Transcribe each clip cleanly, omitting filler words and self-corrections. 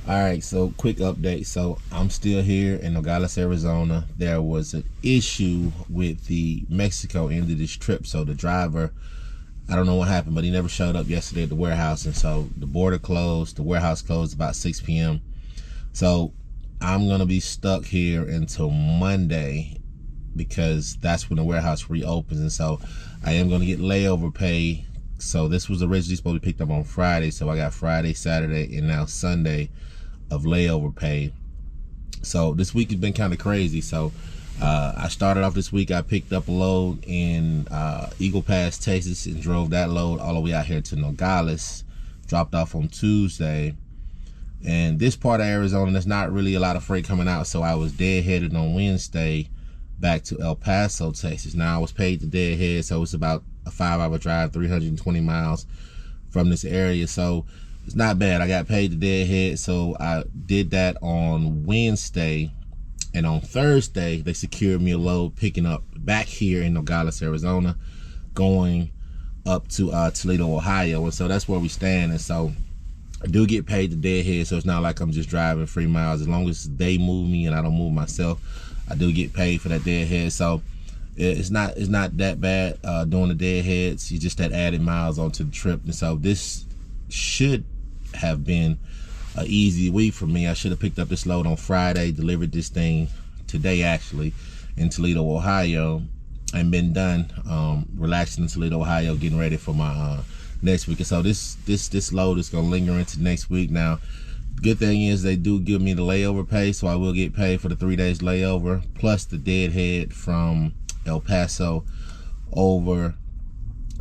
All right, so quick update. So I'm still here in Nogales, Arizona. There was an issue with the Mexico end of this trip. So the driver, I don't know what happened, but he never showed up yesterday at the warehouse. And so the border closed, the warehouse closed about 6 p.m. So I'm going to be stuck here until Monday because that's when the warehouse reopens. And so I am going to get layover pay. So this was originally supposed to be picked up on Friday. So I got Friday, Saturday, and now Sunday of layover pay. So this week has been kind of crazy. So I started off this week, I picked up a load in Eagle Pass, Texas, and drove that load all the way out here to Nogales. Dropped off on Tuesday. And this part of Arizona, there's not really a lot of freight coming out, so I was deadheaded on Wednesday back to El Paso, Texas. Now I was paid to deadhead, so it's about a 5-hour drive, 320 miles from this area. So it's not bad. I got paid to deadhead, so I did that on Wednesday. And on Thursday, they secured me a load picking up back here in Nogales, Arizona, going up to Toledo, Ohio. And so that's where we stand. And so I do get paid to deadhead, so it's not like I'm just driving free miles. As long as they move me and I don't move myself, I do get paid for that deadhead. So it's not that bad doing the deadheads. You just that added miles onto the trip. And so this should have been an easy week for me. I should have picked up this load on Friday, delivered this thing today actually in Toledo, Ohio, and been done relaxing in Toledo, Ohio, getting ready for my next week. And so this load is gonna linger into next week. Now good thing is they do give me the layover pay, so I will get paid for the 3 days layover plus the deadhead from El Paso over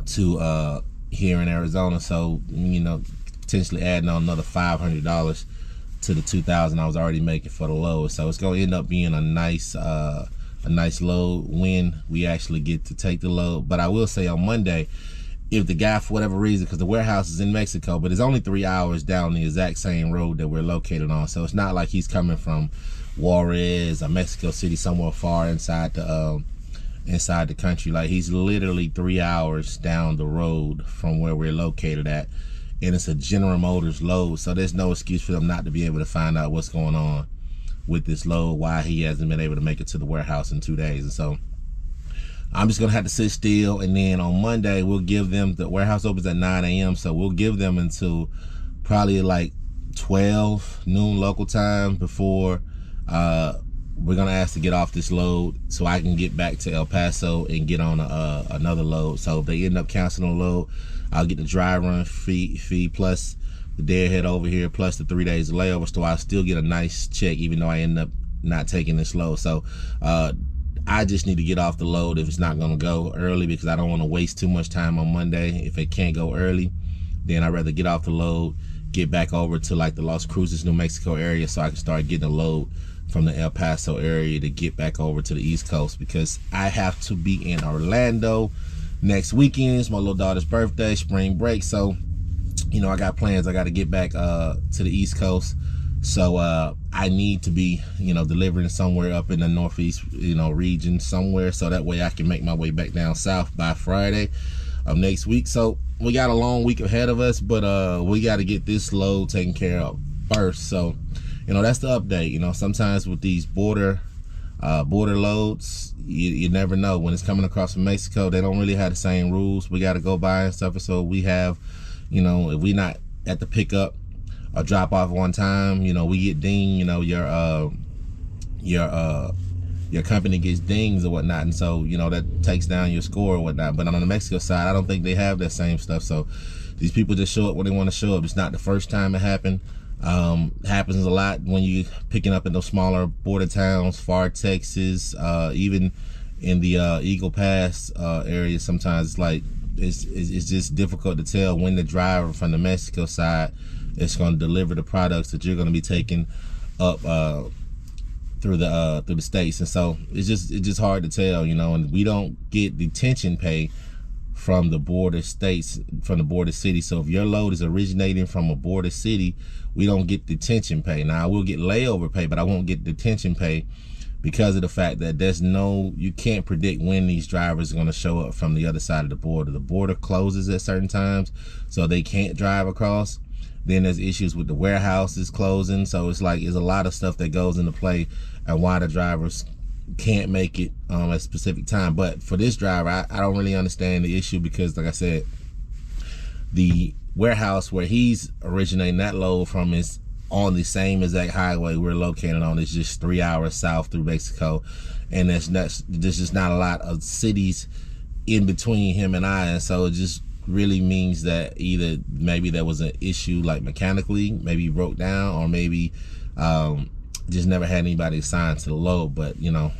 to here in Arizona. So you know, potentially adding on another $500 to the $2,000 I was already making for the load. So it's gonna end up being a nice load when we actually get to take the load. But I will say on Monday, if the guy, for whatever reason, because the warehouse is in Mexico, but it's only 3 hours down the exact same road that we're located on, so it's not like he's coming from Juarez or Mexico City, somewhere far inside the country. Like, he's literally 3 hours down the road from where we're located at, and it's a General Motors load, so there's no excuse for them not to be able to find out what's going on with this load, why he hasn't been able to make it to the warehouse in 2 days. And so I'm just gonna have to sit still, and then on Monday we'll give them, the warehouse opens at 9 a.m. so we'll give them until probably like 12 noon local time before we're gonna ask to get off this load so I can get back to El Paso and get on another load. So if they end up canceling the load, I'll get the dry run fee plus the deadhead over here plus the 3 days of layover, so I'll still get a nice check even though I end up not taking this load. So I just need to get off the load if it's not gonna go early, because I don't want to waste too much time on Monday. If it can't go early, then I'd rather get off the load, get back over to like the Las Cruces, New Mexico area, so I can start getting a load from the El Paso area to get back over to the East Coast, because I have to be in Orlando next weekend. It's my little daughter's birthday, spring break, so you know I got plans. I got to get back to the East Coast, so I need to be, you know, delivering somewhere up in the Northeast, you know, region somewhere, so that way I can make my way back down south by Friday of next week. So we got a long week ahead of us, but we got to get this load taken care of first. So you know, that's the update. You know, sometimes with these border loads, you never know when it's coming across from Mexico. They don't really have the same rules. We got to go by and stuff. And so we have, you know, if we not at the pickup or drop off one time, you know, we get dinged. You know, your company gets dings or whatnot, and so you know that takes down your score or whatnot. But on the Mexico side, I don't think they have that same stuff. So these people just show up when they want to show up. It's not the first time it happened. Happens a lot when you picking up in those smaller border towns, far Texas, even in the Eagle Pass area. Sometimes it's like it's just difficult to tell when the driver from the Mexico side is going to deliver the products that you're going to be taking up through the states. And so it's just hard to tell, you know. And we don't get detention pay from the border states, from the border city. So if your load is originating from a border city, we don't get detention pay. Now I will get layover pay, but I won't get detention pay because of the fact that you can't predict when these drivers are going to show up from the other side of the border. The border closes at certain times, so they can't drive across. Then there's issues with the warehouses closing. So it's like, there's a lot of stuff that goes into play and why the drivers can't make it at a specific time. But for this driver, I don't really understand the issue, because like I said, the warehouse where he's originating that load from is on the same exact highway we're located on. It's just 3 hours south through Mexico, and there's just not a lot of cities in between him and I, and so it just really means that either maybe there was an issue, like mechanically, maybe he broke down, or maybe just never had anybody assigned to the load. But you know,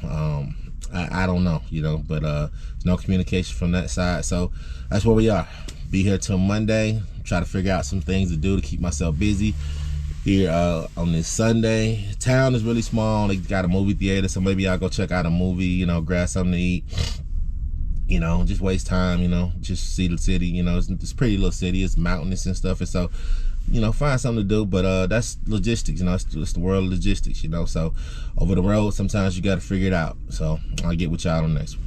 I don't know, you know, but there's no communication from that side. So that's where we are. Be here till Monday, try to figure out some things to do to keep myself busy here on this Sunday. Town is really small. They got a movie theater, so maybe I'll go check out a movie, you know, grab something to eat, you know, just waste time, you know, just see the city. You know, it's a pretty little city, it's mountainous and stuff, and so, you know, find something to do. But that's logistics, you know, it's the world of logistics, you know. So over the road, sometimes you got to figure it out. So I'll get with y'all on the next one.